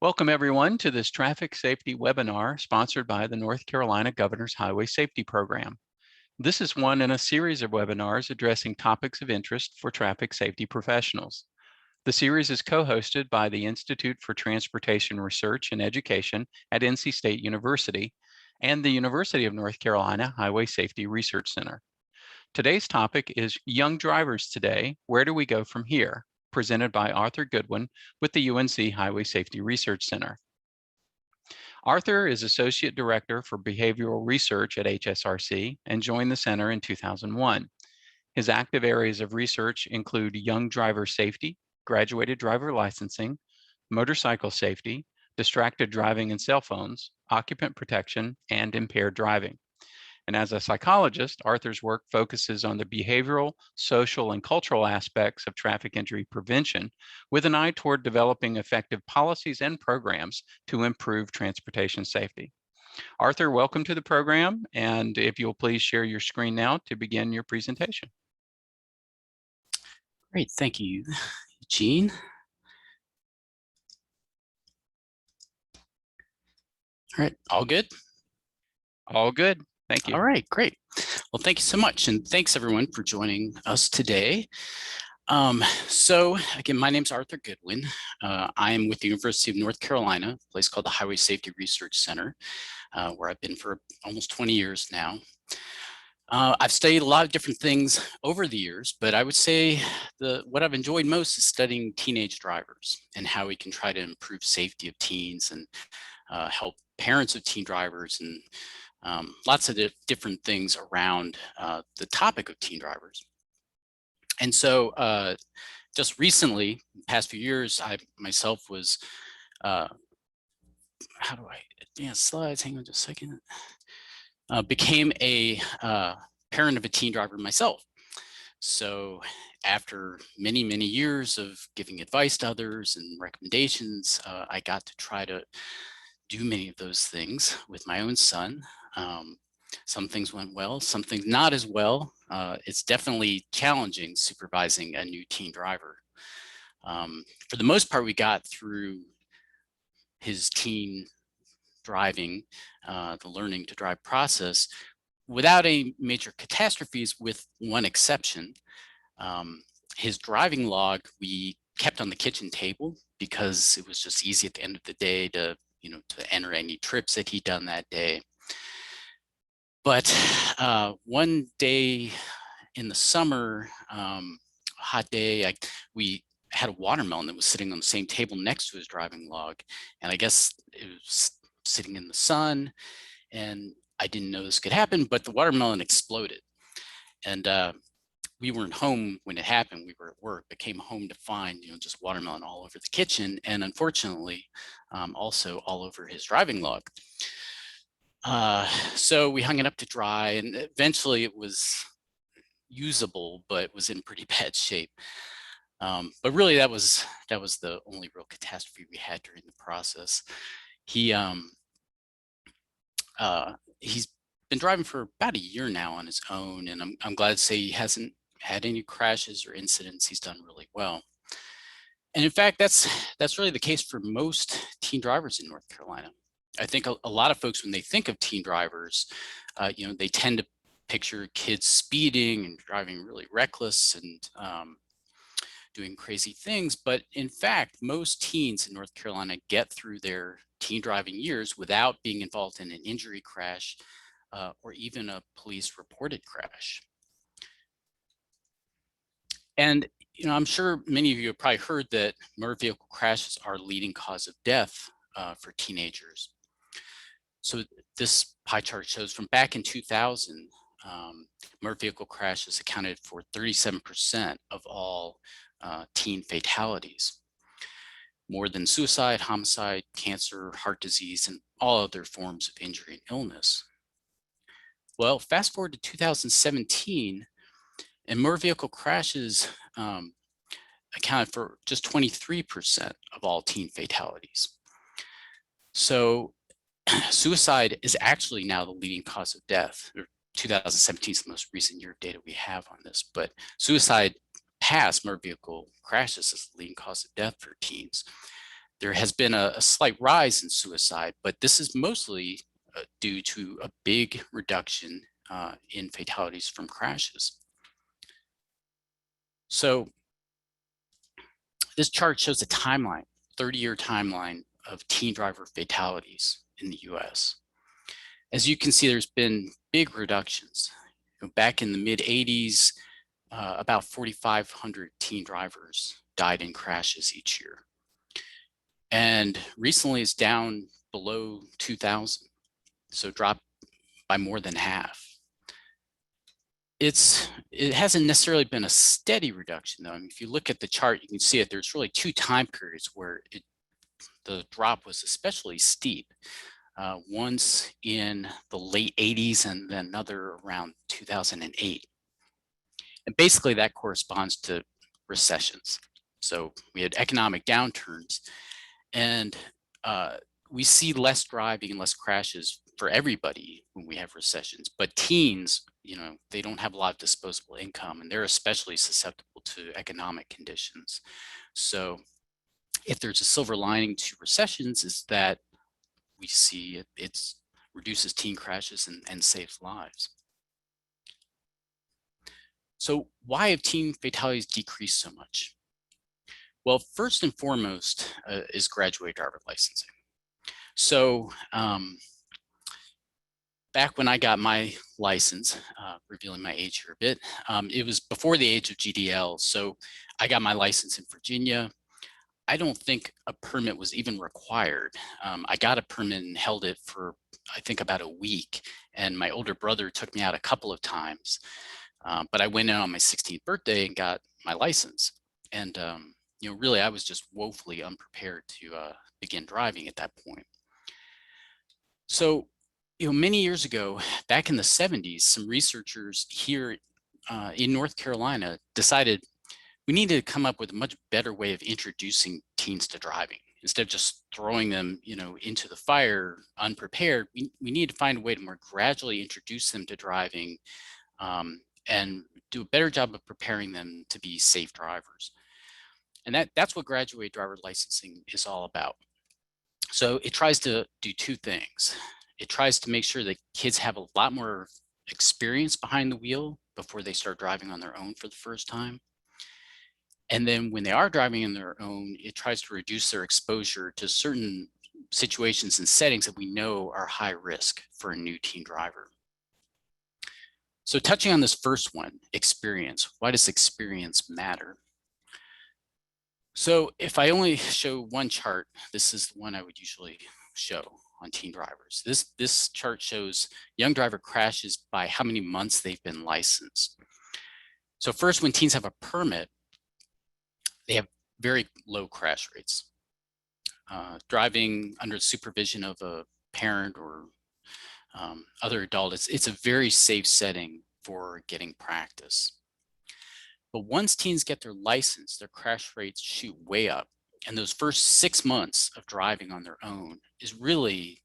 Welcome everyone to this traffic safety webinar sponsored by the North Carolina Governor's Highway Safety Program. This is one in a series of webinars addressing topics of interest for traffic safety professionals. The series is co-hosted by the Institute for Transportation Research and Education at NC State University and the University of North Carolina Highway Safety Research Center. Today's topic is Young Drivers Today, Where Do We Go From Here? Presented by Arthur Goodwin with the UNC Highway Safety Research Center. Arthur is Associate Director for Behavioral Research at HSRC and joined the center in 2001. His active areas of research include young driver safety, graduated driver licensing, motorcycle safety, distracted driving and cell phones, occupant protection, and impaired driving. And as a psychologist, Arthur's work focuses on the behavioral, social, and cultural aspects of traffic injury prevention with an eye toward developing effective policies and programs to improve transportation safety. Arthur, welcome to the program. And if you'll please share your screen now to begin your presentation. Great, thank you, Eugene. All right, all good? All good. Thank you. All right, great. Well, thank you so much. And thanks everyone for joining us today. So again, my name's Arthur Goodwin. I am with the University of North Carolina, a place called the Highway Safety Research Center, where I've been for almost 20 years now. I've studied a lot of different things over the years, but I would say what I've enjoyed most is studying teenage drivers and how we can try to improve safety of teens and help parents of teen drivers and lots of different things around the topic of teen drivers. And so just recently, the past few years, I myself was, how do I advance slides? Hang on just a second. Became a parent of a teen driver myself. So after many, many years of giving advice to others and recommendations, I got to try to do many of those things with my own son. Some things went well, some things not as well. It's definitely challenging supervising a new teen driver. For the most part, we got through his teen driving, the learning to drive process, without any major catastrophes, with one exception. His driving log we kept on the kitchen table because it was just easy at the end of the day to enter any trips that he'd done that day. But one day in the summer, hot day, we had a watermelon that was sitting on the same table next to his driving log. And I guess it was sitting in the sun, and I didn't know this could happen, but the watermelon exploded. And we weren't home when it happened. We were at work, but came home to find, just watermelon all over the kitchen, and unfortunately, also all over his driving log. So we hung it up to dry, and eventually it was usable, but it was in pretty bad shape. But really, that was the only real catastrophe we had during the process. He's been driving for about a year now on his own, and I'm glad to say he hasn't had any crashes or incidents. He's done really well. And in fact, that's really the case for most teen drivers in North Carolina. I think a lot of folks, when they think of teen drivers, they tend to picture kids speeding and driving really reckless and doing crazy things. But in fact, most teens in North Carolina get through their teen driving years without being involved in an injury crash or even a police reported crash. And I'm sure many of you have probably heard that motor vehicle crashes are a leading cause of death for teenagers. So this pie chart shows from back in 2000, motor vehicle crashes accounted for 37% of all teen fatalities, more than suicide, homicide, cancer, heart disease, and all other forms of injury and illness. Well, fast forward to 2017, and motor vehicle crashes accounted for just 23% of all teen fatalities. So suicide is actually now the leading cause of death. 2017 is the most recent year of data we have on this, but suicide passed motor vehicle crashes as the leading cause of death for teens. there has been a slight rise in suicide, but this is mostly due to a big reduction in fatalities from crashes. So this chart shows a timeline, 30-year timeline of teen driver fatalities in the US. As you can see, there's been big reductions. Back in the mid-'80s, about 4,500 teen drivers died in crashes each year. And recently it's down below 2,000, so dropped by more than half. It hasn't necessarily been a steady reduction, though. I mean, if you look at the chart, you can see it. There's really two time periods where the drop was especially steep. Once in the late 80s and then another around 2008. And basically that corresponds to recessions. So we had economic downturns, and we see less driving and less crashes for everybody when we have recessions. But teens, they don't have a lot of disposable income, and they're especially susceptible to economic conditions. So if there's a silver lining to recessions, is that we see it reduces teen crashes and saves lives. So why have teen fatalities decreased so much? Well, first and foremost is graduate driver licensing. So back when I got my license, revealing my age here a bit, it was before the age of GDL. So I got my license in Virginia. I don't think a permit was even required. I got a permit and held it for, I think, about a week. And my older brother took me out a couple of times. But I went in on my 16th birthday and got my license. And, really, I was just woefully unprepared to begin driving at that point. So, many years ago, back in the 70s, some researchers here in North Carolina decided we need to come up with a much better way of introducing teens to driving. Instead of just throwing them, into the fire unprepared, we need to find a way to more gradually introduce them to driving and do a better job of preparing them to be safe drivers. And that's what graduate driver licensing is all about. So it tries to do two things. It tries to make sure that kids have a lot more experience behind the wheel before they start driving on their own for the first time. And then when they are driving on their own, it tries to reduce their exposure to certain situations and settings that we know are high risk for a new teen driver. So touching on this first one, experience, why does experience matter? So if I only show one chart, this is the one I would usually show on teen drivers. This chart shows young driver crashes by how many months they've been licensed. So first, when teens have a permit, they have very low crash rates. Driving under the supervision of a parent or other adult, it's a very safe setting for getting practice. But once teens get their license, their crash rates shoot way up. And those first 6 months of driving on their own is really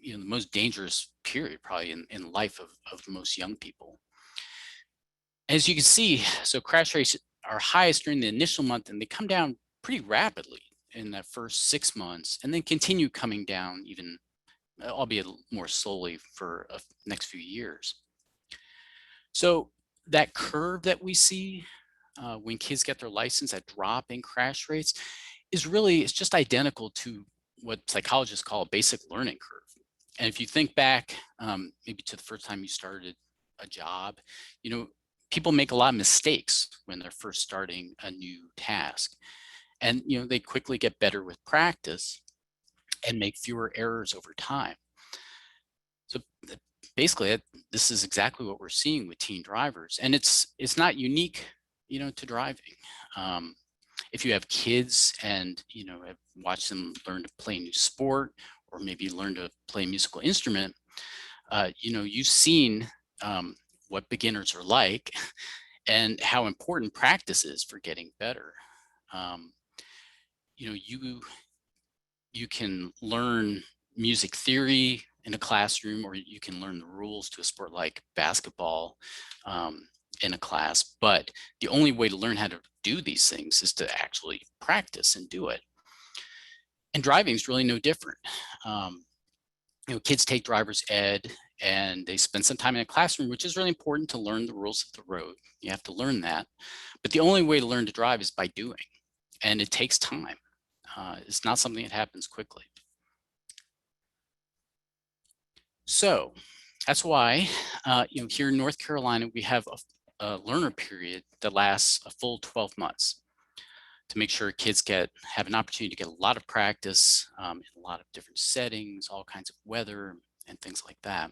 the most dangerous period probably in life of most young people. As you can see, so crash rates are highest during the initial month, and they come down pretty rapidly in that first 6 months, and then continue coming down even, albeit more slowly, for the next few years. So that curve that we see when kids get their license, that drop in crash rates, it's just identical to what psychologists call a basic learning curve. And if you think back maybe to the first time you started a job, people make a lot of mistakes when they're first starting a new task. And they quickly get better with practice and make fewer errors over time. So basically, this is exactly what we're seeing with teen drivers, and it's not unique, to driving. If you have kids and have watched them learn to play a new sport or maybe learn to play a musical instrument, you've seen what beginners are like and how important practice is for getting better. You can learn music theory in a classroom, or you can learn the rules to a sport like basketball in a class, but the only way to learn how to do these things is to actually practice and do it. And driving is really no different. Kids take driver's ed and they spend some time in a classroom, which is really important to learn the rules of the road. You have to learn that. But the only way to learn to drive is by doing, and it takes time. It's not something that happens quickly. So that's why, here in North Carolina, we have a learner period that lasts a full 12 months to make sure kids have an opportunity to get a lot of practice in a lot of different settings, all kinds of weather and things like that.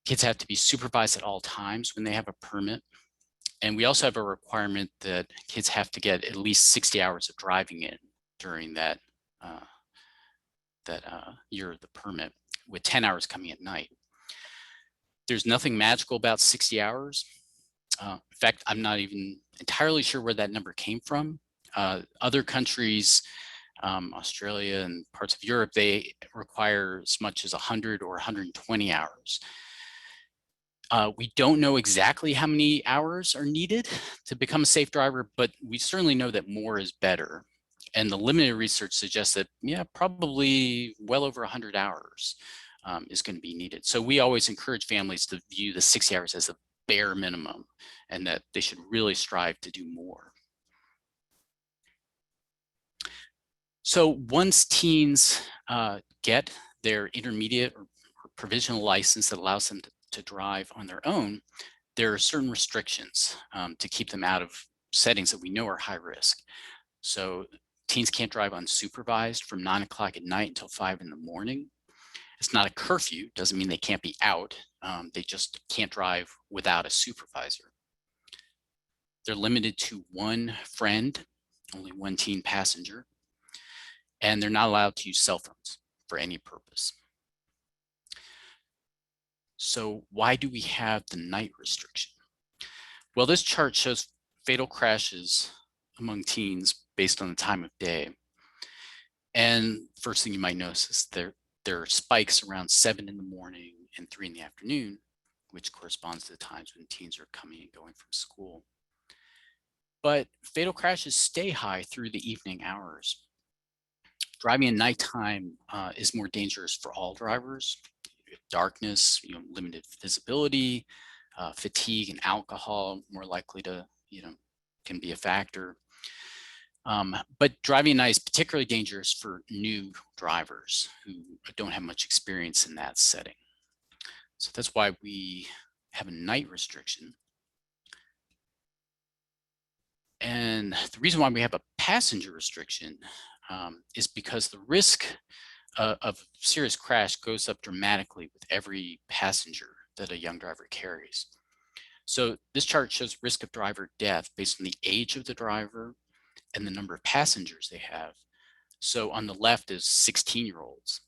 Kids have to be supervised at all times when they have a permit. And we also have a requirement that kids have to get at least 60 hours of driving in during that year of the permit, with 10 hours coming at night. There's nothing magical about 60 hours. In fact, I'm not even entirely sure where that number came from. Other countries, Australia and parts of Europe, they require as much as 100 or 120 hours. We don't know exactly how many hours are needed to become a safe driver, but we certainly know that more is better. And the limited research suggests that, yeah, probably well over 100 hours is going to be needed. So we always encourage families to view the 60 hours as a bare minimum and that they should really strive to do more. So once teens get their intermediate or provisional license that allows them to drive on their own, there are certain restrictions to keep them out of settings that we know are high risk. So teens can't drive unsupervised from 9 o'clock at night until 5 in the morning. It's not a curfew, doesn't mean they can't be out. They just can't drive without a supervisor. They're limited to one friend, only one teen passenger, and they're not allowed to use cell phones for any purpose. So why do we have the night restriction? Well, this chart shows fatal crashes among teens based on the time of day. And first thing you might notice is there are spikes around 7 in the morning and 3 in the afternoon, which corresponds to the times when teens are coming and going from school. But fatal crashes stay high through the evening hours. Driving at nighttime is more dangerous for all drivers. Darkness, limited visibility, fatigue and alcohol more likely to, can be a factor. But driving at night is particularly dangerous for new drivers who don't have much experience in that setting. So that's why we have a night restriction. And the reason why we have a passenger restriction is because the risk of serious crash goes up dramatically with every passenger that a young driver carries. So this chart shows risk of driver death based on the age of the driver and the number of passengers they have. So on the left is 16-year-olds.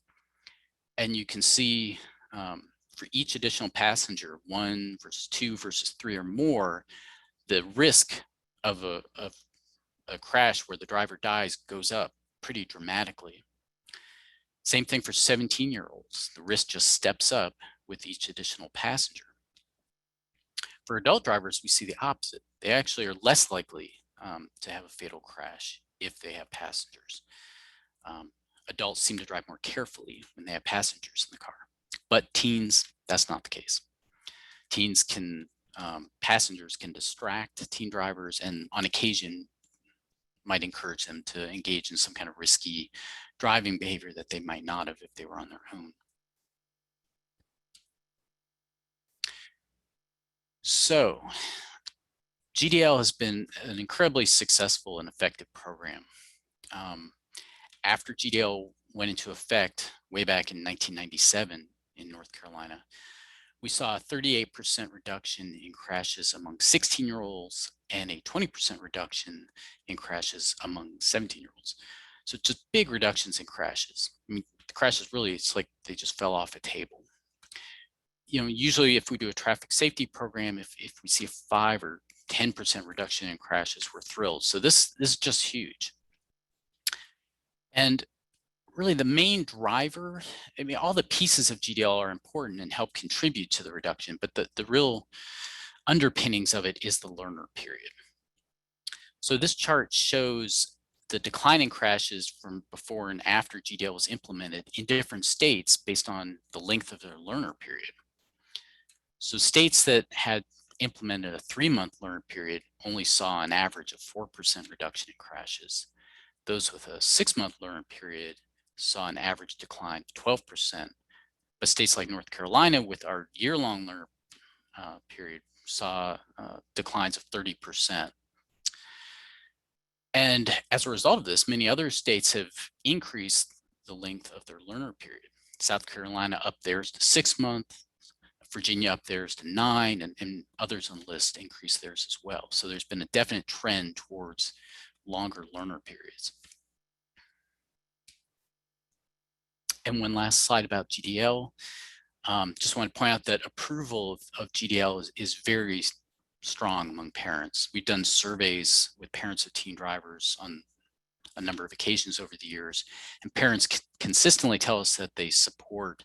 And you can see for each additional passenger, 1 versus 2 versus 3 or more, the risk of a crash where the driver dies goes up pretty dramatically. Same thing for 17-year-olds. The risk just steps up with each additional passenger. For adult drivers, we see the opposite. They actually are less likely to have a fatal crash if they have passengers. Adults seem to drive more carefully when they have passengers in the car. But teens, that's not the case. Teens passengers can distract teen drivers and on occasion might encourage them to engage in some kind of risky driving behavior that they might not have if they were on their own. So GDL has been an incredibly successful and effective program. After GDL went into effect way back in 1997 in North Carolina, we saw a 38% reduction in crashes among 16-year-olds and a 20% reduction in crashes among 17-year-olds. So just big reductions in crashes. I mean, the crashes really, it's like they just fell off a table. Usually if we do a traffic safety program, if we see a 5 or 10% reduction in crashes, we're thrilled. So this is just huge. And really the main driver, I mean, all the pieces of GDL are important and help contribute to the reduction, but the real underpinnings of it is the learner period. So this chart shows the decline in crashes from before and after GDL was implemented in different states based on the length of their learner period. So states that had implemented a 3-month learner period only saw an average of 4% reduction in crashes. Those with a 6-month learner period saw an average decline of 12%. But states like North Carolina with our year-long learner period saw declines of 30%. And as a result of this, many other states have increased the length of their learner period. South Carolina up theirs to 6 months, Virginia up theirs to 9, and others on the list increased theirs as well. So there's been a definite trend towards longer learner periods. And one last slide about GDL. Just want to point out that approval of GDL is very strong among parents. We've done surveys with parents of teen drivers on a number of occasions over the years, and parents consistently tell us that they support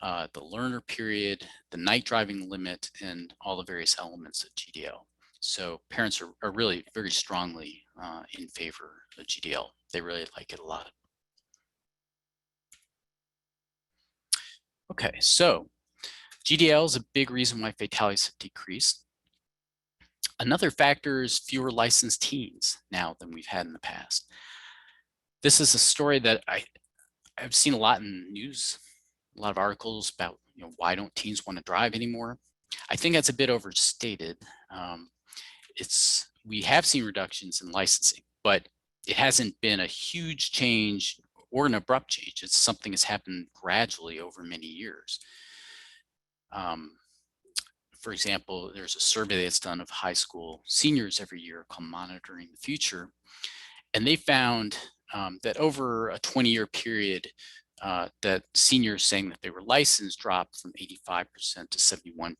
the learner period, the night driving limit, and all the various elements of GDL. So parents are really very strongly in favor of GDL. They really like it a lot. Okay, so GDL is a big reason why fatalities have decreased. Another factor is fewer licensed teens now than we've had in the past. This is a story that I've seen a lot in the news, a lot of articles about, why don't teens want to drive anymore? I think that's a bit overstated. We have seen reductions in licensing, but it hasn't been a huge change or an abrupt change. It's something that's happened gradually over many years. For example, there's a survey that's done of high school seniors every year called Monitoring the Future, and they found that over a 20-year period, that seniors saying that they were licensed dropped from 85% to 71%.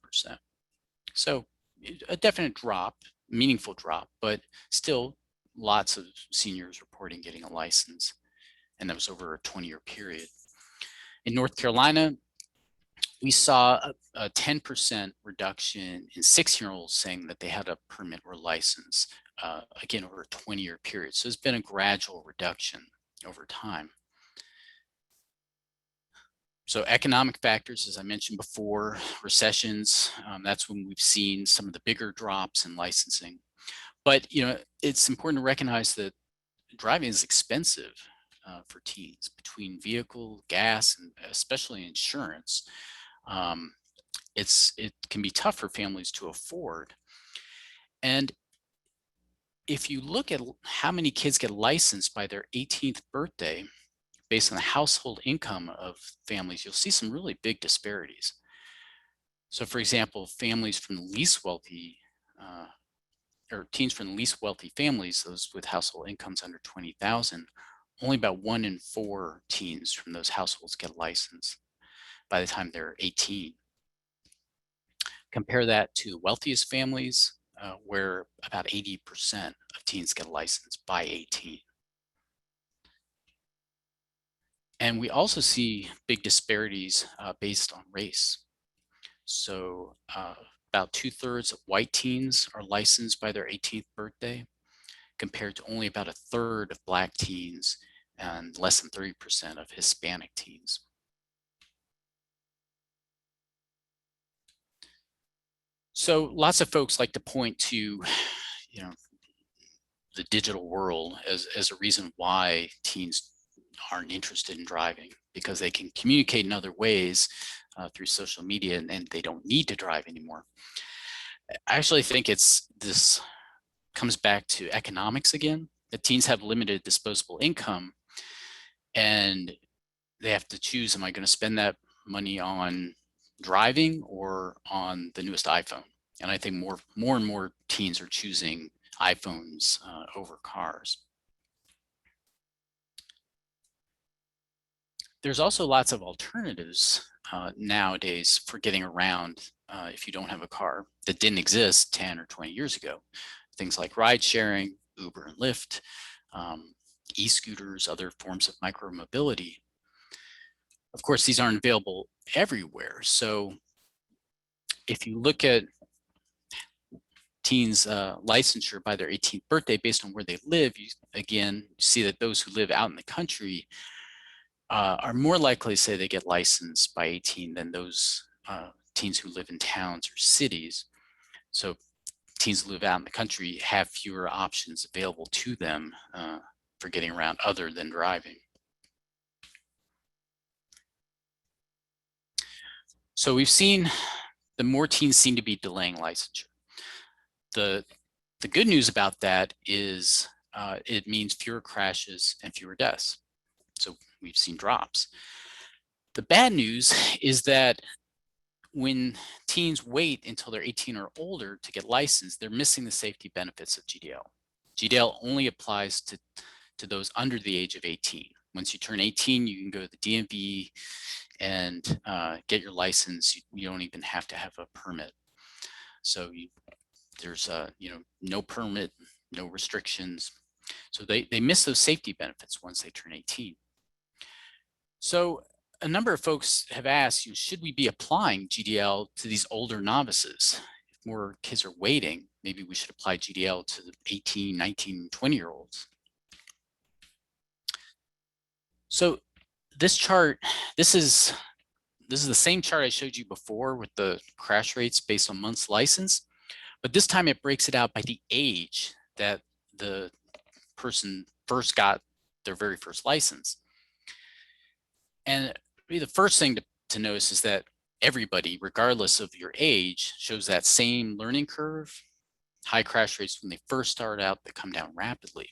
So a definite drop, meaningful drop, but still lots of seniors reporting getting a license, and that was over a 20-year period. In North Carolina, we saw a 10% reduction in 6-year-olds saying that they had a permit or license, again, over a 20-year period. So it's been a gradual reduction over time. So economic factors, as I mentioned before, recessions, that's when we've seen some of the bigger drops in licensing. But, it's important to recognize that driving is expensive for teens, between vehicle, gas, and especially insurance. It can be tough for families to afford. And if you look at how many kids get licensed by their 18th birthday, based on the household income of families, you'll see some really big disparities. So for example, families from the least wealthy, or teens from the least wealthy families, those with household incomes under 20,000, only about 1 in 4 teens from those households get a license by the time they're 18. Compare that to the wealthiest families, where about 80% of teens get a license by 18. And we also see big disparities based on race. So about 2/3 of white teens are licensed by their 18th birthday, compared to only about 1/3 of Black teens and less than 30% of Hispanic teens. So lots of folks like to point to, the digital world as a reason why teens aren't interested in driving, because they can communicate in other ways through social media, and they don't need to drive anymore. I actually think this comes back to economics again. The teens have limited disposable income, and they have to choose, am I going to spend that money on driving or on the newest iPhone? And I think more and more teens are choosing iPhones over cars. There's also lots of alternatives nowadays for getting around if you don't have a car that didn't exist 10 or 20 years ago. Things like ride sharing, Uber and Lyft, e-scooters, other forms of micromobility. Of course, these aren't available everywhere. So if you look at teens licensure by their 18th birthday based on where they live, you again see that those who live out in the country are more likely to say they get licensed by 18 than those teens who live in towns or cities. So teens who live out in the country have fewer options available to them for getting around other than driving. So we've seen the more teens seem to be delaying licensure. The good news about that is it means fewer crashes and fewer deaths. So we've seen drops. The bad news is that when teens wait until they're 18 or older to get licensed, they're missing the safety benefits of GDL. GDL only applies to those under the age of 18. Once you turn 18, you can go to the DMV and get your license. You don't even have to have a permit. So there's no permit, no restrictions. So they miss those safety benefits once they turn 18. So a number of folks have asked, should we be applying GDL to these older novices? If more kids are waiting, maybe we should apply GDL to the 18, 19, 20-year-olds. So this chart, this is the same chart I showed you before with the crash rates based on months license, but this time it breaks it out by the age that the person first got their very first license. And the first thing to notice is that everybody, regardless of your age, shows that same learning curve, high crash rates when they first start out that come down rapidly.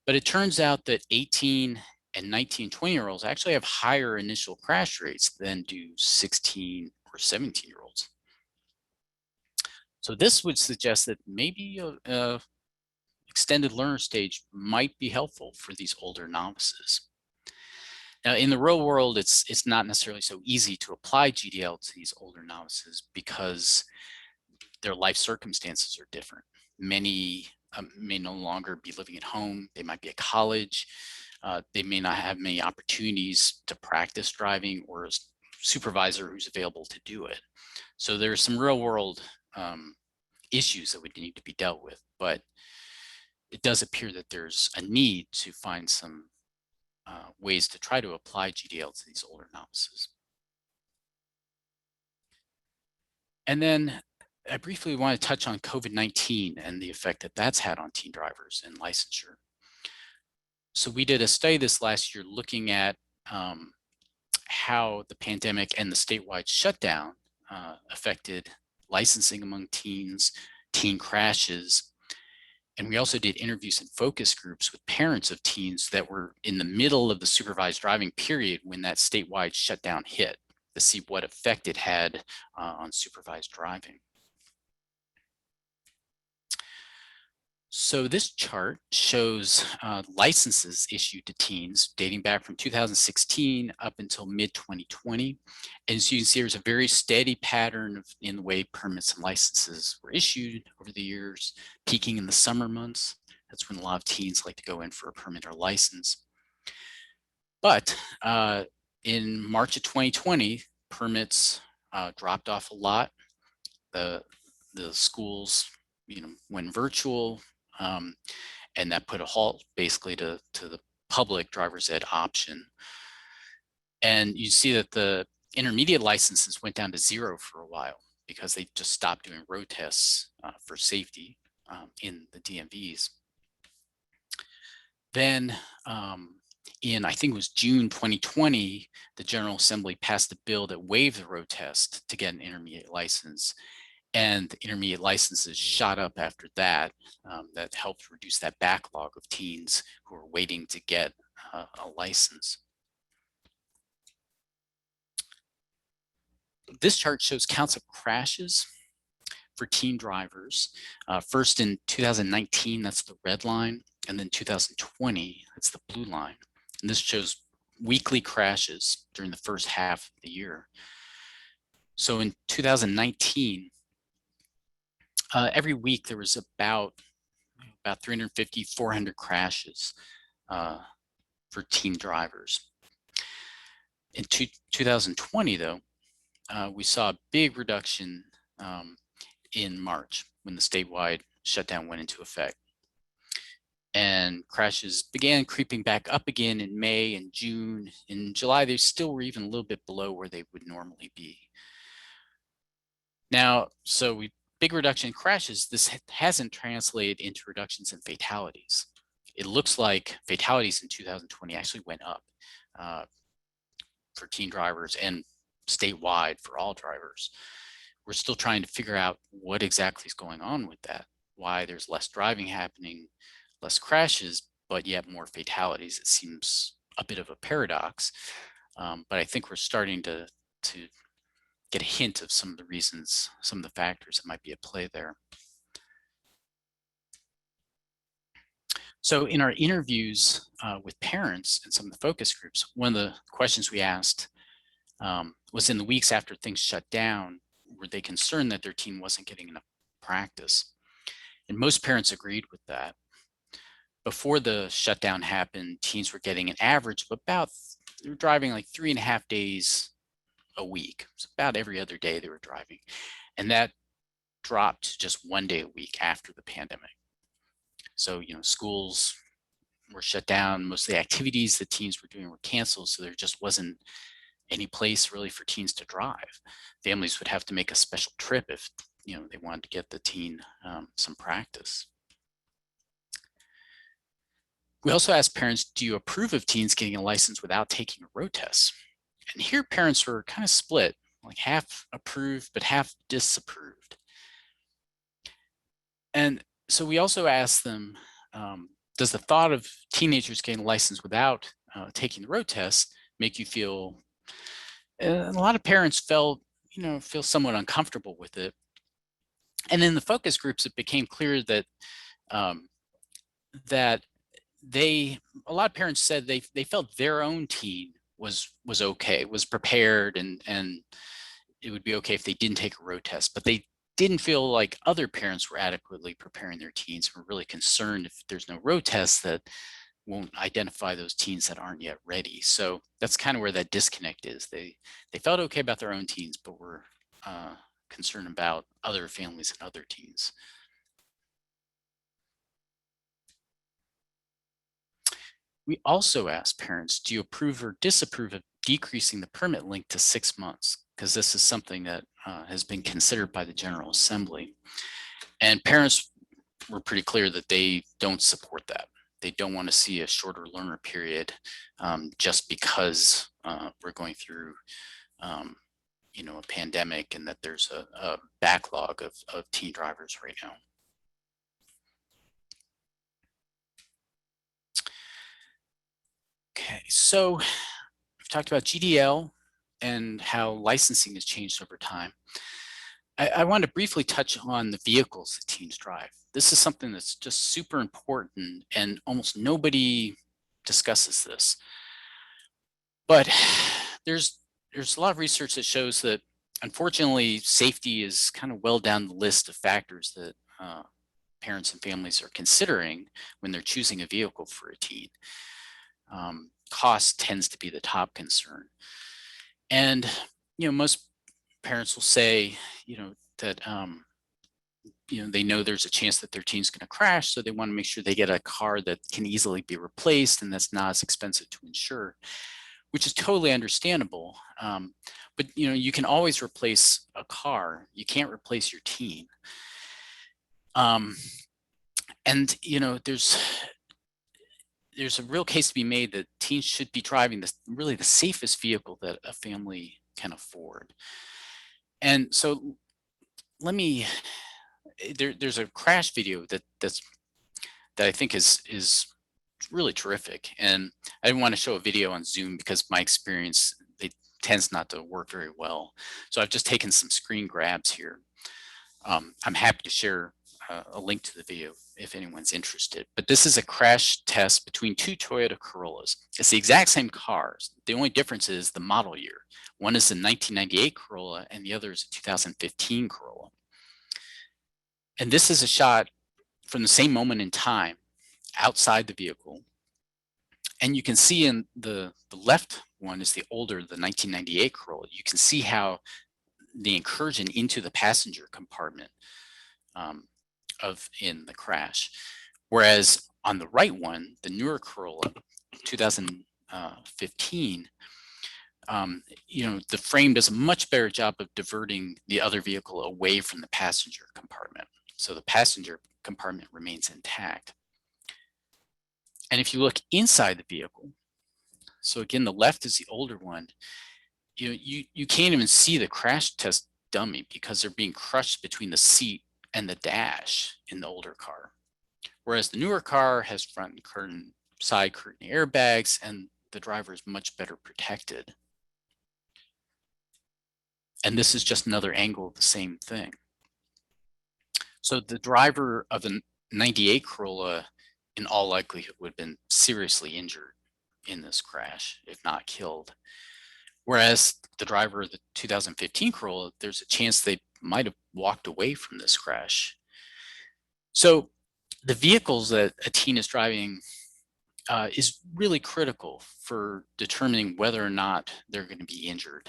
But it turns out that 18 and 19, 20-year-olds actually have higher initial crash rates than do 16 or 17-year-olds. So this would suggest that maybe a extended learner stage might be helpful for these older novices. Now, in the real world, it's not necessarily so easy to apply GDL to these older novices because their life circumstances are different. Many may no longer be living at home. They might be at college. They may not have many opportunities to practice driving or a supervisor who's available to do it. So there's some real world issues that would need to be dealt with, but it does appear that there's a need to find some ways to try to apply GDL to these older novices. And then I briefly want to touch on COVID-19 and the effect that that's had on teen drivers and licensure. So we did a study this last year looking at how the pandemic and the statewide shutdown affected licensing among teens, teen crashes. And we also did interviews and focus groups with parents of teens that were in the middle of the supervised driving period when that statewide shutdown hit, to see what effect it had on supervised driving. So this chart shows licenses issued to teens dating back from 2016 up until mid-2020. And as you can see, there's a very steady pattern in the way permits and licenses were issued over the years, peaking in the summer months. That's when a lot of teens like to go in for a permit or license. But in March of 2020, permits dropped off a lot. The schools went virtual. And that put a halt basically to the public driver's ed option. And you see that the intermediate licenses went down to 0 for a while because they just stopped doing road tests for safety in the DMVs. Then in, I think it was June 2020, the General Assembly passed a bill that waived the road test to get an intermediate license. And the intermediate licenses shot up after that. That helped reduce that backlog of teens who are waiting to get a license. This chart shows counts of crashes for teen drivers. First in 2019, that's the red line, and then 2020, that's the blue line. And this shows weekly crashes during the first half of the year. So in 2019, every week there was about 350, 400 crashes for teen drivers. In 2020, though, we saw a big reduction in March. when the statewide shutdown went into effect. And crashes began creeping back up again in May and June. In July, they still were even a little bit below where they would normally be. Now, big reduction in crashes, this hasn't translated into reductions in fatalities. It looks like fatalities in 2020 actually went up for teen drivers and statewide for all drivers. We're still trying to figure out what exactly is going on with that, why there's less driving happening, less crashes, but yet more fatalities. It seems a bit of a paradox, but I think we're starting to get a hint of some of the reasons, some of the factors that might be at play there. So in our interviews with parents and some of the focus groups, one of the questions we asked was, in the weeks after things shut down, were they concerned that their teen wasn't getting enough practice? And most parents agreed with that. Before the shutdown happened, teens were getting an average of about, they were driving like 3.5 days a week. So about every other day they were driving. And that dropped to just 1 day a week after the pandemic. So, schools were shut down. Most of the activities that teens were doing were canceled. So there just wasn't any place really for teens to drive. Families would have to make a special trip if, they wanted to get the teen some practice. We also asked parents, do you approve of teens getting a license without taking a road test? And here parents were kind of split, like half approved, but half disapproved. And so we also asked them, does the thought of teenagers getting a license without taking the road test make you feel, and a lot of parents feel somewhat uncomfortable with it. And in the focus groups, it became clear that a lot of parents said they felt their own teen was okay, was prepared, and it would be okay if they didn't take a road test, but they didn't feel like other parents were adequately preparing their teens, were really concerned if there's no road test that won't identify those teens that aren't yet ready. So that's kind of where that disconnect is. They felt okay about their own teens, but were concerned about other families and other teens. We also asked parents, do you approve or disapprove of decreasing the permit length to 6 months? Because this is something that has been considered by the General Assembly. And parents were pretty clear that they don't support that. They don't want to see a shorter learner period just because we're going through a pandemic and that there's a backlog of teen drivers right now. Okay, so we've talked about GDL and how licensing has changed over time. I want to briefly touch on the vehicles that teens drive. This is something that's just super important, and almost nobody discusses this. But there's a lot of research that shows that, unfortunately, safety is kind of well down the list of factors that parents and families are considering when they're choosing a vehicle for a teen. Cost tends to be the top concern. And, most parents will say, that, they know there's a chance that their teen's going to crash, so they want to make sure they get a car that can easily be replaced and that's not as expensive to insure, which is totally understandable. But, you can always replace a car. You can't replace your teen. And, there's a real case to be made that teens should be driving really the safest vehicle that a family can afford. And so there's a crash video that I think is really terrific. And I didn't want to show a video on Zoom because my experience, it tends not to work very well. So I've just taken some screen grabs here. I'm happy to share a link to the video if anyone's interested. But this is a crash test between two Toyota Corollas. It's the exact same cars. The only difference is the model year. One is a 1998 Corolla and the other is a 2015 Corolla. And this is a shot from the same moment in time outside the vehicle. And you can see in the left one is the older, the 1998 Corolla. You can see how the incursion into the passenger compartment in the crash. Whereas on the right one, the newer Corolla, 2015, the frame does a much better job of diverting the other vehicle away from the passenger compartment. So the passenger compartment remains intact. And if you look inside the vehicle, so again, the left is the older one, you can't even see the crash test dummy because they're being crushed between the seat and the dash in the older car. Whereas the newer car has front curtain, side curtain airbags, and the driver is much better protected. And this is just another angle of the same thing. So the driver of the 98 Corolla in all likelihood would have been seriously injured in this crash, if not killed. Whereas the driver of the 2015 Corolla, there's a chance they might have walked away from this crash. So the vehicles that a teen is driving is really critical for determining whether or not they're going to be injured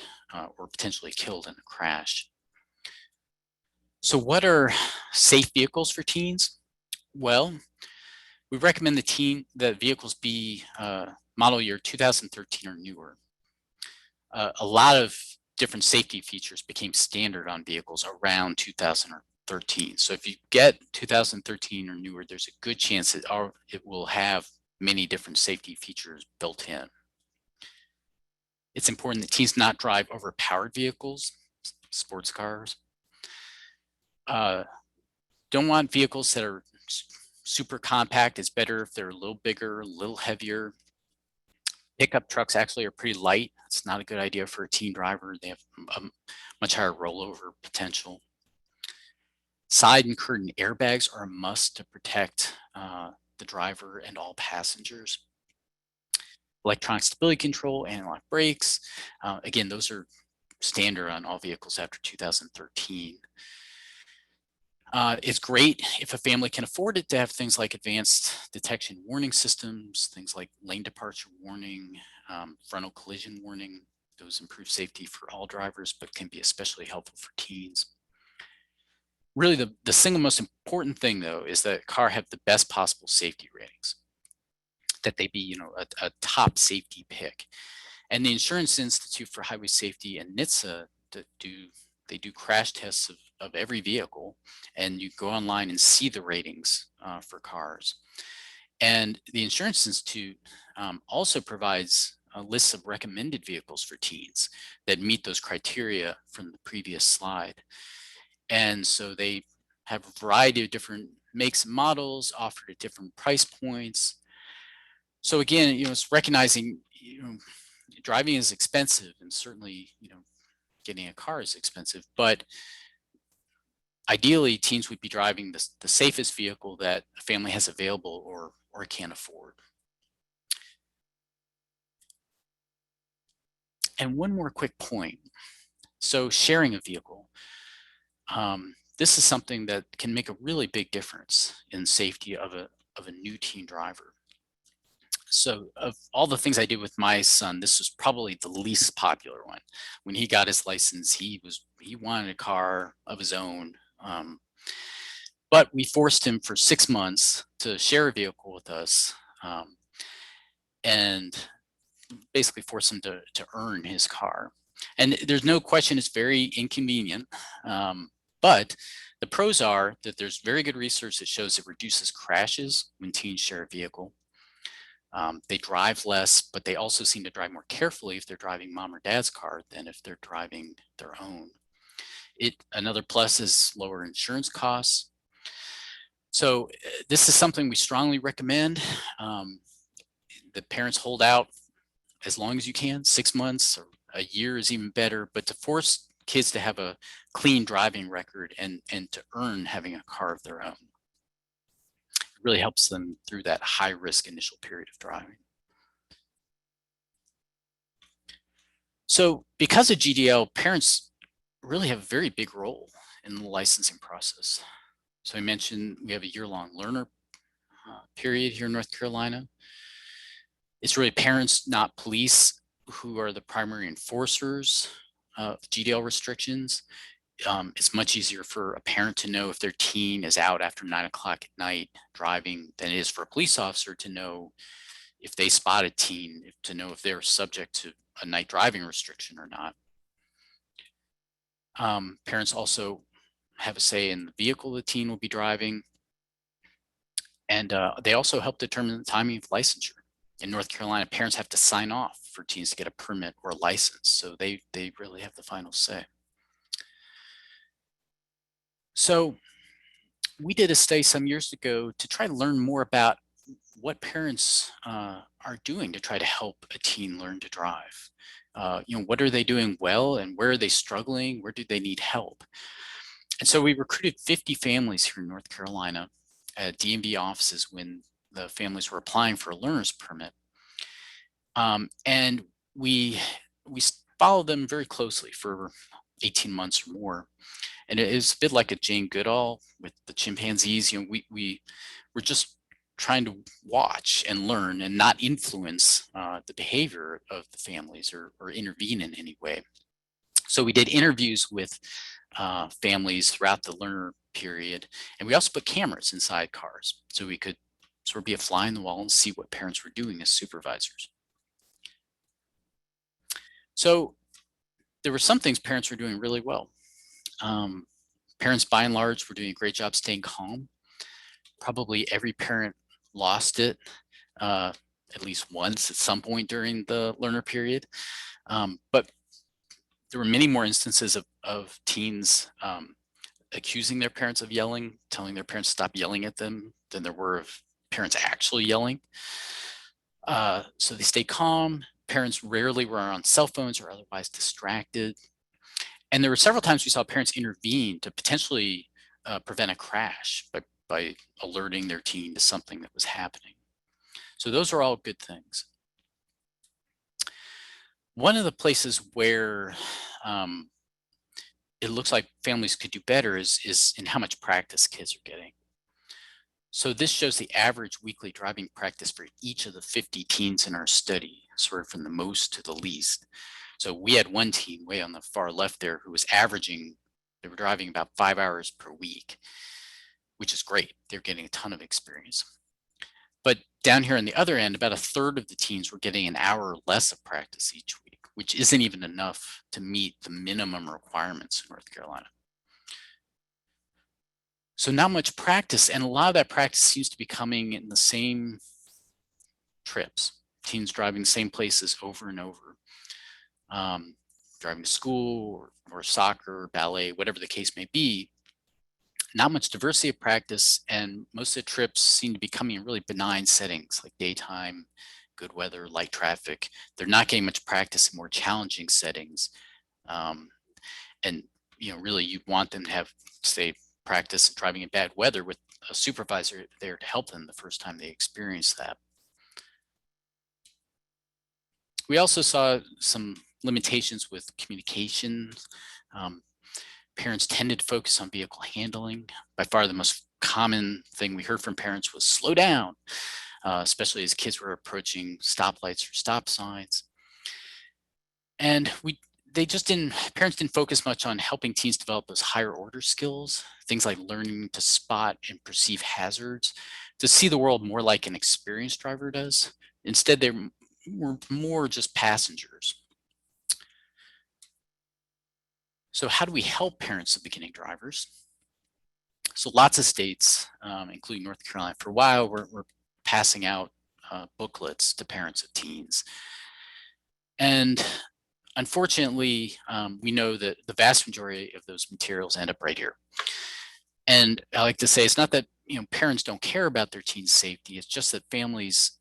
or potentially killed in a crash. So what are safe vehicles for teens? Well, we recommend that vehicles be model year 2013 or newer. A lot of different safety features became standard on vehicles around 2013. So if you get 2013 or newer, there's a good chance that it will have many different safety features built in. It's important that teens not drive overpowered vehicles, sports cars. Don't want vehicles that are super compact. It's better if they're a little bigger, a little heavier. Pickup trucks actually are pretty light. It's not a good idea for a teen driver. They have a much higher rollover potential. Side and curtain airbags are a must to protect the driver and all passengers. Electronic stability control, anti-lock brakes. Again, those are standard on all vehicles after 2013. It's great if a family can afford it to have things like advanced detection warning systems, things like lane departure warning, frontal collision warning. Those improve safety for all drivers, but can be especially helpful for teens. Really, the single most important thing, though, is that a car have the best possible safety ratings, that they be, a top safety pick. And the Insurance Institute for Highway Safety and NHTSA they do crash tests of every vehicle, and you go online and see the ratings for cars. And the Insurance Institute also provides a list of recommended vehicles for teens that meet those criteria from the previous slide. And so they have a variety of different makes and models offered at different price points. So again, it's recognizing, driving is expensive, and certainly, getting a car is expensive, but ideally teens would be driving the safest vehicle that a family has available or can afford. And one more quick point. So sharing a vehicle. This is something that can make a really big difference in safety of a new teen driver. So of all the things I did with my son, this was probably the least popular one. When he got his license, he wanted a car of his own. But we forced him for 6 months to share a vehicle with us, and basically forced him to earn his car. And there's no question it's very inconvenient, but the pros are that there's very good research that shows it reduces crashes when teens share a vehicle. They drive less, but they also seem to drive more carefully if they're driving mom or dad's car than if they're driving their own. Another plus is lower insurance costs. So this is something we strongly recommend. The parents hold out as long as you can, 6 months or a year is even better, but to force kids to have a clean driving record and to earn having a car of their own. It really helps them through that high risk initial period of driving. So because of GDL, parents really have a very big role in the licensing process. So I mentioned we have a year-long learner period here in North Carolina. It's really parents, not police, who are the primary enforcers of GDL restrictions. It's much easier for a parent to know if their teen is out after 9 o'clock at night driving than it is for a police officer to know if they spot a teen, to know if they're subject to a night driving restriction or not. Parents also have a say in the vehicle the teen will be driving. And they also help determine the timing of licensure. In North Carolina, parents have to sign off for teens to get a permit or a license. So they really have the final say. So we did a study some years ago to try to learn more about what parents are doing to try to help a teen learn to drive. What are they doing well and where are they struggling? Where do they need help? And so we recruited 50 families here in North Carolina at DMV offices when the families were applying for a learner's permit. And we followed them very closely for 18 months or more. And it is a bit like a Jane Goodall with the chimpanzees. We were just trying to watch and learn and not influence the behavior of the families or intervene in any way. So we did interviews with families throughout the learner period. And we also put cameras inside cars so we could sort of be a fly on the wall and see what parents were doing as supervisors. So there were some things parents were doing really well. Parents by and large were doing a great job staying calm. Probably every parent lost it at least once at some point during the learner period. But there were many more instances of teens accusing their parents of yelling, telling their parents to stop yelling at them than there were of parents actually yelling. So they stayed calm. Parents rarely were on cell phones or otherwise distracted. And there were several times we saw parents intervene to potentially prevent a crash by alerting their teen to something that was happening. So those are all good things. One of the places where it looks like families could do better is in how much practice kids are getting. So this shows the average weekly driving practice for each of the 50 teens in our study, sort of from the most to the least. So we had one teen way on the far left there who was averaging, they were driving about 5 hours per week, which is great. They're getting a ton of experience. But down here on the other end, about a third of the teens were getting an hour or less of practice each week, which isn't even enough to meet the minimum requirements in North Carolina. So not much practice, and a lot of that practice seems to be coming in the same trips. Teens driving the same places over and over, driving to school or soccer, or ballet, whatever the case may be. Not much diversity of practice, and most of the trips seem to be coming in really benign settings like daytime, good weather, light traffic. They're not getting much practice in more challenging settings. And really you want them to have, say, practice driving in bad weather with a supervisor there to help them the first time they experience that. We also saw some limitations with communication. Parents tended to focus on vehicle handling. By far the most common thing we heard from parents was slow down, especially as kids were approaching stoplights or stop signs. And parents didn't focus much on helping teens develop those higher order skills, things like learning to spot and perceive hazards, to see the world more like an experienced driver does. Instead, they were more just passengers. So how do we help parents of beginning drivers? So lots of states, including North Carolina, for a while, we're passing out booklets to parents of teens. And unfortunately, we know that the vast majority of those materials end up right here. And I like to say, it's not that parents don't care about their teens' safety, it's just that families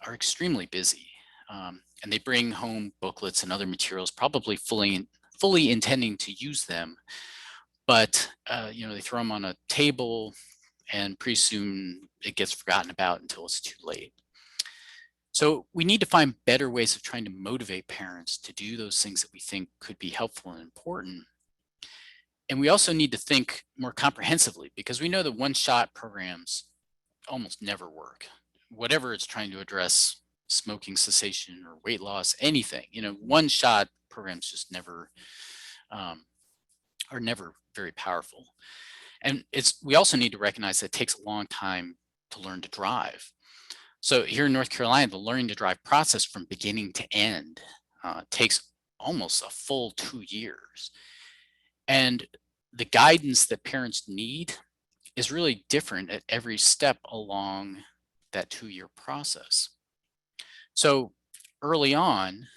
are extremely busy. And they bring home booklets and other materials, probably fully intending to use them, but they throw them on a table and pretty soon it gets forgotten about until it's too late. So we need to find better ways of trying to motivate parents to do those things that we think could be helpful and important. And we also need to think more comprehensively, because we know that one-shot programs almost never work. Whatever it's trying to address, smoking cessation or weight loss, anything, one-shot programs just never are never very powerful. And we also need to recognize that it takes a long time to learn to drive. So here in North Carolina, the learning to drive process from beginning to end takes almost a full 2 years. And the guidance that parents need is really different at every step along that 2-year process. So early on,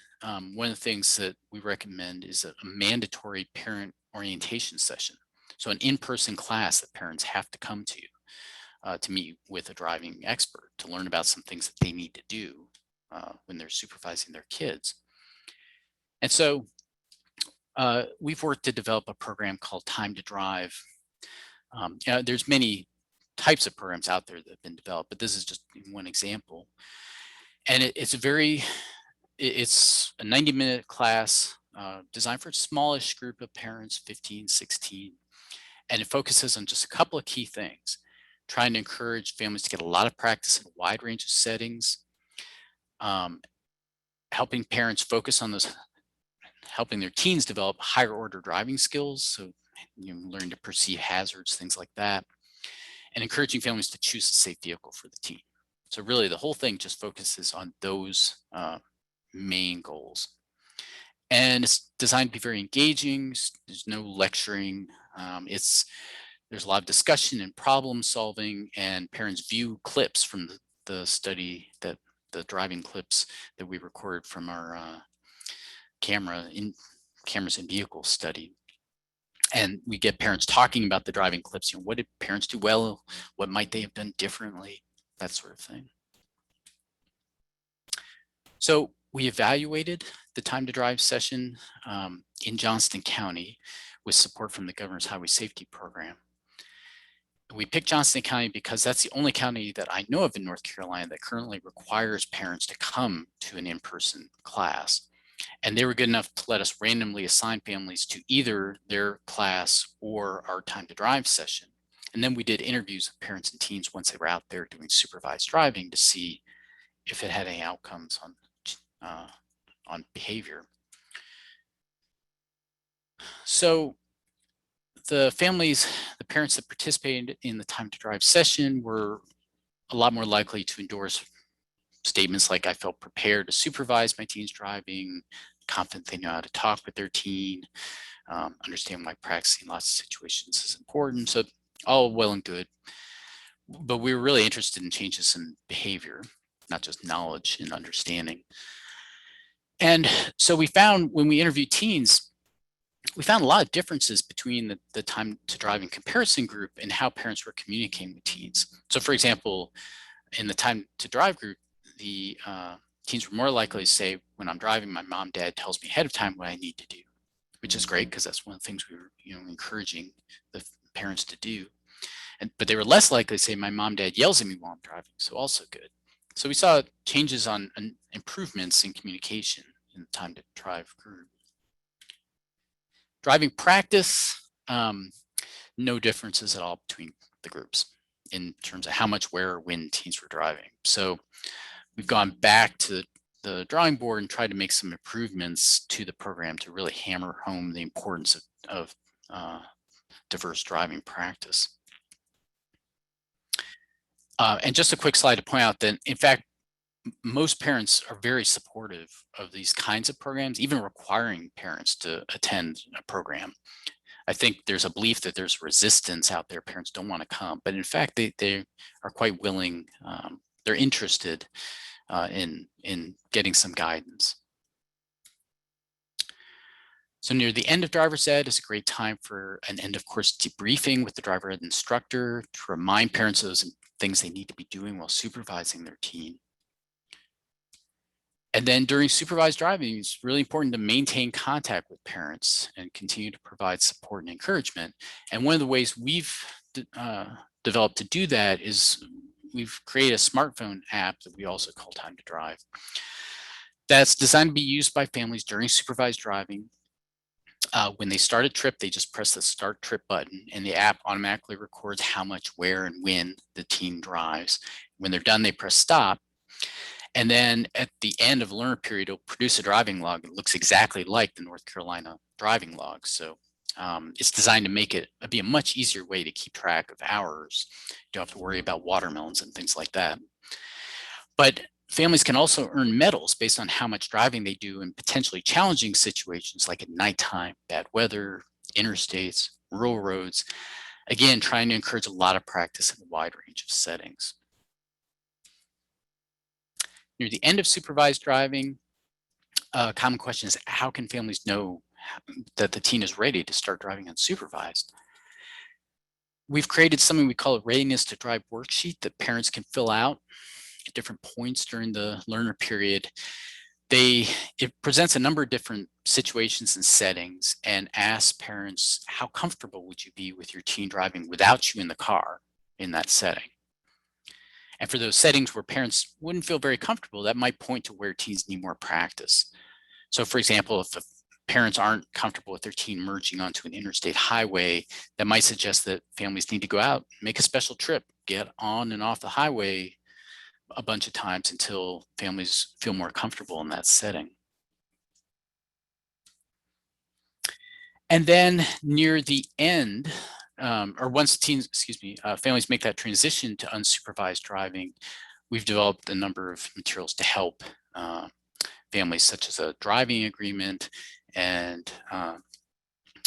one of the things that we recommend is a mandatory parent orientation session. So an in-person class that parents have to come to meet with a driving expert to learn about some things that they need to do when they're supervising their kids. And so we've worked to develop a program called Time to Drive. There's many types of programs out there that have been developed, but this is just one example. And it's a 90-minute class designed for a smallish group of parents, 15, 16. And it focuses on just a couple of key things, trying to encourage families to get a lot of practice in a wide range of settings, helping parents focus on those, helping their teens develop higher order driving skills, so learn to perceive hazards, things like that, and encouraging families to choose a safe vehicle for the teen. So really the whole thing just focuses on those main goals. And it's designed to be very engaging. There's no lecturing. There's a lot of discussion and problem solving, and parents view clips from the study, that the driving clips that we recorded from our cameras in vehicles study. And we get parents talking about the driving clips. What did parents do well? What might they have done differently? That sort of thing. So we evaluated the Time to Drive session in Johnston County with support from the Governor's Highway Safety Program. We picked Johnston County because that's the only county that I know of in North Carolina that currently requires parents to come to an in-person class. And they were good enough to let us randomly assign families to either their class or our Time to Drive session. And then we did interviews with parents and teens once they were out there doing supervised driving to see if it had any outcomes on behavior. So the parents that participated in the Time to Drive session were a lot more likely to endorse statements like, I felt prepared to supervise my teen's driving, confident they know how to talk with their teen, understand why practicing lots of situations is important. So all well and good. But we were really interested in changes in behavior, not just knowledge and understanding. And so we found, when we interviewed teens, we found a lot of differences between the Time to Driving comparison group and how parents were communicating with teens. So for example, in the Time to Drive group, the teens were more likely to say, when I'm driving, my mom, dad tells me ahead of time what I need to do, which is great because that's one of the things we were encouraging the parents to do. But they were less likely to say, my mom, dad yells at me while I'm driving, so also good. So we saw changes on improvements in communication in the Time to Drive group. Driving practice, no differences at all between the groups in terms of how much, where, or when teens were driving. So we've gone back to the drawing board and tried to make some improvements to the program to really hammer home the importance of diverse driving practice. And just a quick slide to point out that, in fact, most parents are very supportive of these kinds of programs, even requiring parents to attend a program. I think there's a belief that there's resistance out there. Parents don't want to come, but in fact, they are quite willing. They're interested in getting some guidance. So near the end of driver's ed is a great time for an end of course debriefing with the driver ed instructor to remind parents of those things they need to be doing while supervising their teen. And then during supervised driving, it's really important to maintain contact with parents and continue to provide support and encouragement. And one of the ways we've developed to do that is we've created a smartphone app that we also call Time to Drive. That's designed to be used by families during supervised driving. When they start a trip, they just press the start trip button and the app automatically records how much, where, and when the teen drives. When they're done, they press stop. And then at the end of the learner period, it'll produce a driving log. It looks exactly like the North Carolina driving log. So It's designed to make it be a much easier way to keep track of hours. You don't have to worry about watermelons and things like that. But families can also earn medals based on how much driving they do in potentially challenging situations like at nighttime, bad weather, interstates, rural roads. Again, trying to encourage a lot of practice in a wide range of settings. Near the end of supervised driving, a common question is, how can families know that the teen is ready to start driving unsupervised? We've created something we call a Readiness to Drive worksheet that parents can fill out at different points during the learner period. It presents a number of different situations and settings and asks parents, how comfortable would you be with your teen driving without you in the car in that setting? And for those settings where parents wouldn't feel very comfortable, that might point to where teens need more practice. So for example, if the parents aren't comfortable with their teen merging onto an interstate highway, that might suggest that families need to go out, make a special trip, get on and off the highway a bunch of times until families feel more comfortable in that setting. And then near the end, or once teens, families make that transition to unsupervised driving, we've developed a number of materials to help families, such as a driving agreement and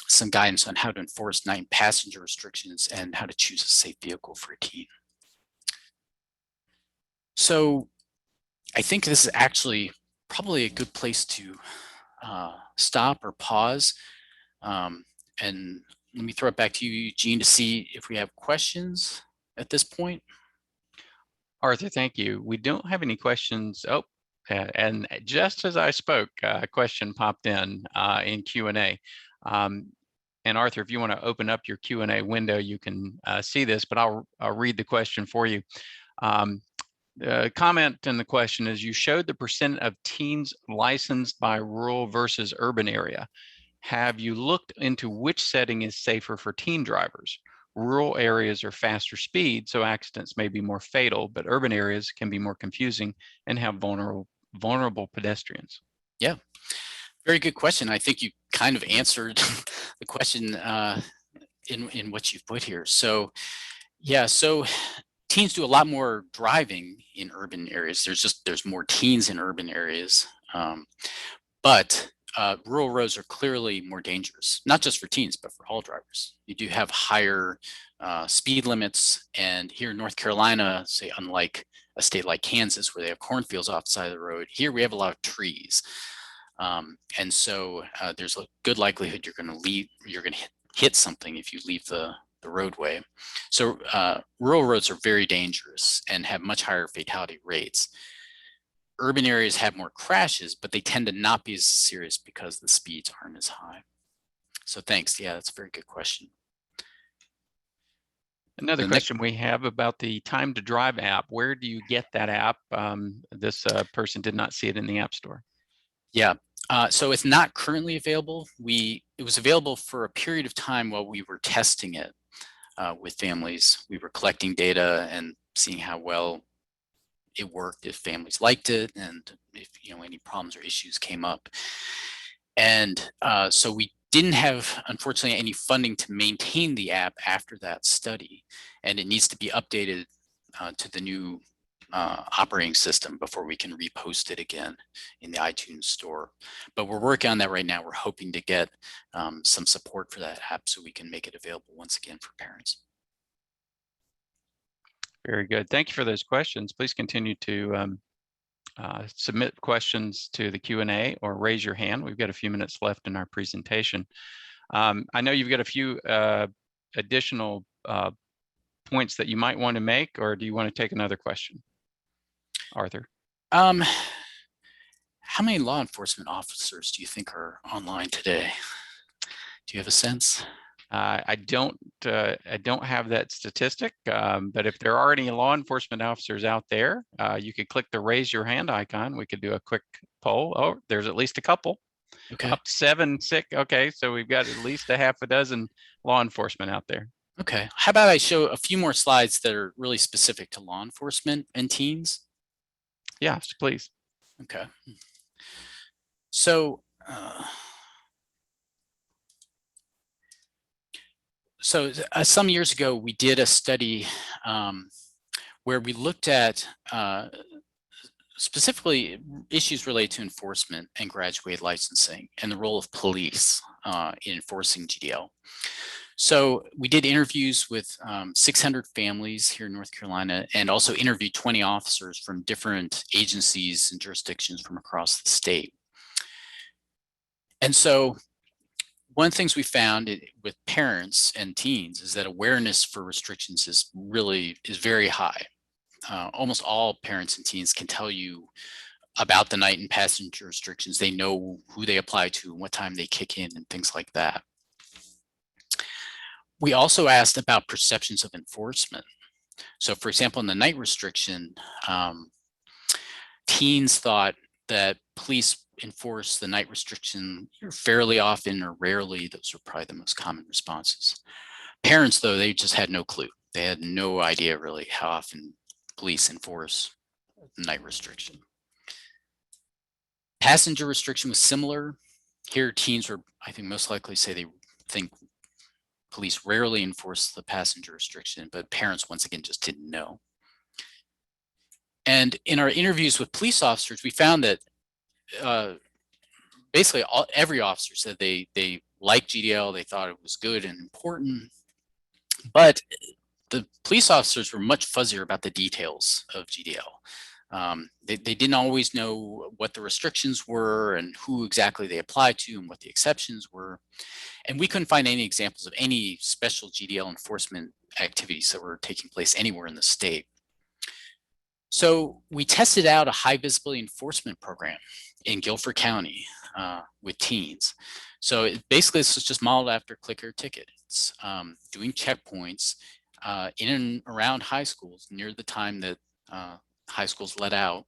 some guidance on how to enforce night passenger restrictions and how to choose a safe vehicle for a teen. So I think this is actually probably a good place to stop or pause. And let me throw it back to you, Eugene, to see if we have questions at this point. Arthur, thank you. We don't have any questions. Oh, and just as I spoke, a question popped in Q&A. And Arthur, if you want to open up your Q&A window, you can see this, but I'll read the question for you. The comment in the question is, you showed the percent of teens licensed by rural versus urban area. Have you looked into which setting is safer for teen drivers? Rural areas are faster speed, so accidents may be more fatal, but urban areas can be more confusing and have vulnerable pedestrians. Yeah, very good question. I think you kind of answered the question in what you've put here. So yeah, so teens do a lot more driving in urban areas. There's more teens in urban areas, but rural roads are clearly more dangerous, not just for teens, but for all drivers. You do have higher speed limits, and here in North Carolina, say unlike a state like Kansas where they have cornfields off the side of the road, here we have a lot of trees. And so there's a good likelihood you're going to hit something if you leave the roadway. So rural roads are very dangerous and have much higher fatality rates. Urban areas have more crashes, but they tend to not be as serious because the speeds aren't as high. So thanks. Yeah, that's a very good question. Another question we have about the Time to Drive app. Where do you get that app? This person did not see it in the App Store. Yeah, so it's not currently available. It was available for a period of time while we were testing it with families. We were collecting data and seeing how well it worked, if families liked it, and if any problems or issues came up. And so we didn't have, unfortunately, any funding to maintain the app after that study, and it needs to be updated to the new operating system before we can repost it again in the iTunes store. But we're working on that right now. We're hoping to get some support for that app so we can make it available once again for parents. Very good. Thank you for those questions. Please continue to submit questions to the Q&A or raise your hand. We've got a few minutes left in our presentation. I know you've got a few additional points that you might want to make, or do you want to take another question, Arthur? How many law enforcement officers do you think are online today? Do you have a sense? I don't have that statistic, but if there are any law enforcement officers out there, you could click the raise your hand icon. We could do a quick poll. Oh, there's at least a couple. Okay. Up 7, 6. Okay, so we've got at least a half a dozen law enforcement out there. Okay. How about I show a few more slides that are really specific to law enforcement and teens? Yes, please. Okay. So So some years ago, we did a study where we looked at specifically issues related to enforcement and graduate licensing and the role of police in enforcing GDL. So we did interviews with 600 families here in North Carolina, and also interviewed 20 officers from different agencies and jurisdictions from across the state. And so one of the things we found with parents and teens is that awareness for restrictions is very high. Almost all parents and teens can tell you about the night and passenger restrictions. They know who they apply to and what time they kick in and things like that. We also asked about perceptions of enforcement. So for example, in the night restriction, teens thought that police enforce the night restriction fairly often or rarely. Those were probably the most common responses. Parents, though, they just had no clue. They had no idea really how often police enforce the night restriction. Passenger restriction was similar. Here, teens were, I think, most likely say they think police rarely enforce the passenger restriction, but parents, once again, just didn't know. And in our interviews with police officers, we found that basically every officer said they liked GDL, they thought it was good and important, but the police officers were much fuzzier about the details of GDL. They didn't always know what the restrictions were and who exactly they applied to and what the exceptions were. And we couldn't find any examples of any special GDL enforcement activities that were taking place anywhere in the state. So we tested out a high visibility enforcement program in Guilford County with teens. So basically this was just modeled after clicker ticket. It's doing checkpoints in and around high schools near the time that high schools let out,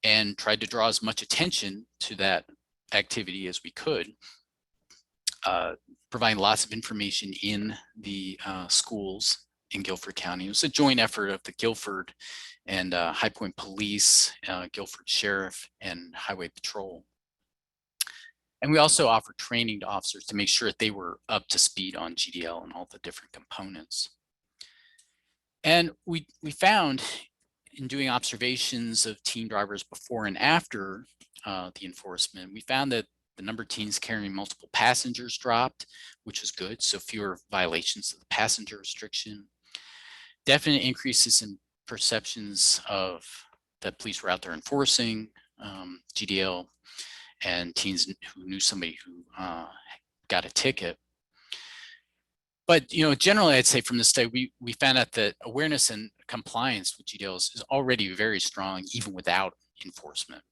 and tried to draw as much attention to that activity as we could, providing lots of information in the schools in Guilford County. It was a joint effort of the Guilford and High Point Police, Guilford Sheriff, and Highway Patrol. And we also offered training to officers to make sure that they were up to speed on GDL and all the different components. And we found in doing observations of teen drivers before and after the enforcement, we found that the number of teens carrying multiple passengers dropped, which was good. So fewer violations of the passenger restriction. Definite increases in perceptions of that police were out there enforcing GDL, and teens who knew somebody who got a ticket. But generally, I'd say from this study, we found out that awareness and compliance with GDL is already very strong, even without enforcement.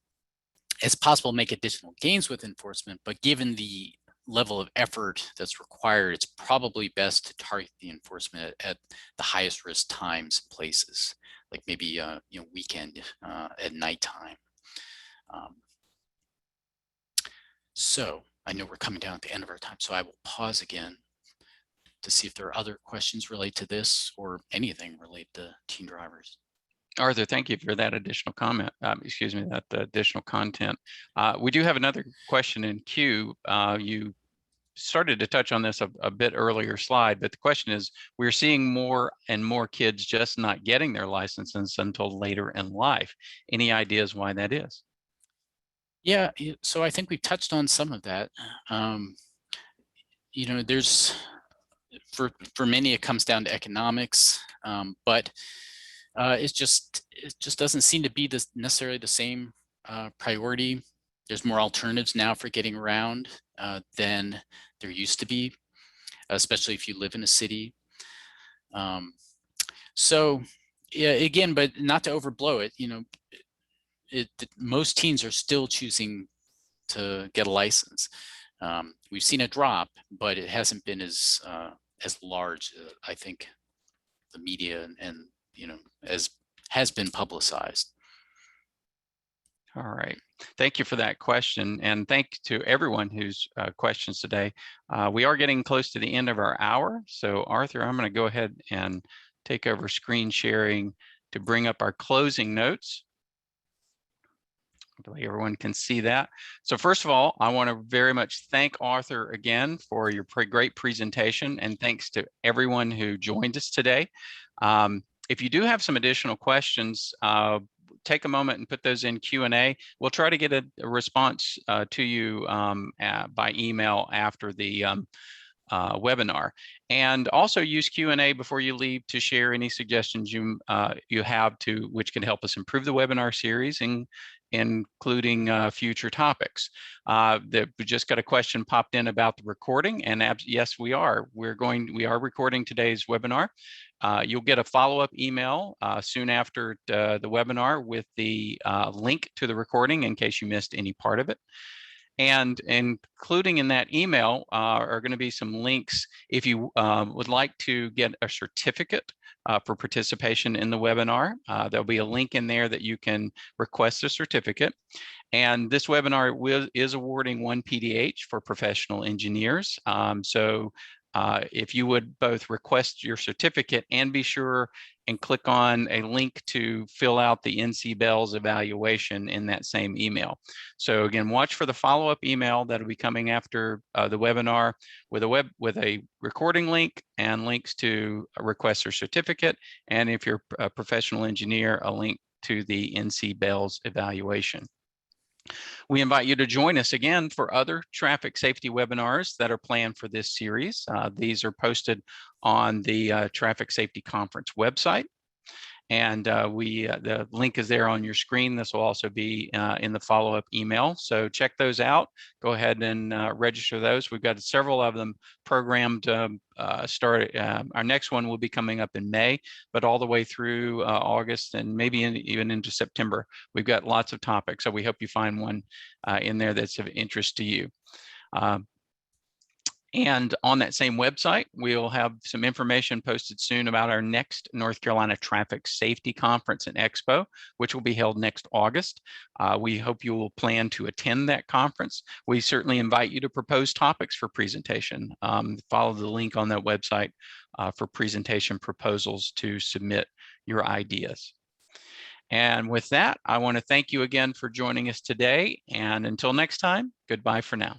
It's possible to make additional gains with enforcement, but given the level of effort that's required, it's probably best to target the enforcement at the highest risk times and places, like maybe weekend at nighttime. So I know we're coming down at the end of our time, so I will pause again to see if there are other questions related to this or anything related to teen drivers. Arthur, thank you for that additional comment. That additional content. We do have another question in queue. You started to touch on this a bit earlier slide, but the question is, we're seeing more and more kids just not getting their licenses until later in life. Any ideas why that is? Yeah, so I think we touched on some of that. There's, for many, it comes down to economics, but it just doesn't seem to be necessarily the same priority. There's more alternatives now for getting around than there used to be, especially if you live in a city. So yeah, again, but not to overblow it, most teens are still choosing to get a license. We've seen a drop, but it hasn't been as large, I think, the media and as has been publicized. All right, thank you for that question, and thank you to everyone whose questions today. We are getting close to the end of our hour, so Arthur, I'm going to go ahead and take over screen sharing to bring up our closing notes. the way everyone can see that. So first of all, I want to very much thank Arthur again for your great presentation, and thanks to everyone who joined us today. If you do have some additional questions, take a moment and put those in Q&A. We'll try to get a response to you by email after the webinar, and also use Q&A before you leave to share any suggestions you have to which can help us improve the webinar series, including future topics. We just got a question popped in about the recording, and yes, we are recording today's webinar. You'll get a follow-up email soon after the webinar with the link to the recording in case you missed any part of it. And including in that email are going to be some links if you would like to get a certificate for participation in the webinar. There'll be a link in there that you can request a certificate. And this webinar is awarding 1 PDH for professional engineers. If you would both request your certificate and be sure and click on a link to fill out the NC Bell's evaluation in that same email. So again, watch for the follow-up email that'll be coming after the webinar with a recording link and links to request your certificate. And if you're a professional engineer, a link to the NC Bell's evaluation. We invite you to join us again for other traffic safety webinars that are planned for this series. These are posted on the Traffic Safety Conference website. And the link is there on your screen. This will also be in the follow-up email. So check those out. Go ahead and register those. We've got several of them programmed. Our next one will be coming up in May, but all the way through August and maybe even into September. We've got lots of topics. So we hope you find one in there that's of interest to you. And on that same website, we'll have some information posted soon about our next North Carolina Traffic Safety Conference and Expo, which will be held next August. We hope you will plan to attend that conference. We certainly invite you to propose topics for presentation. Follow the link on that website for presentation proposals to submit your ideas. And with that, I want to thank you again for joining us today. And until next time, goodbye for now.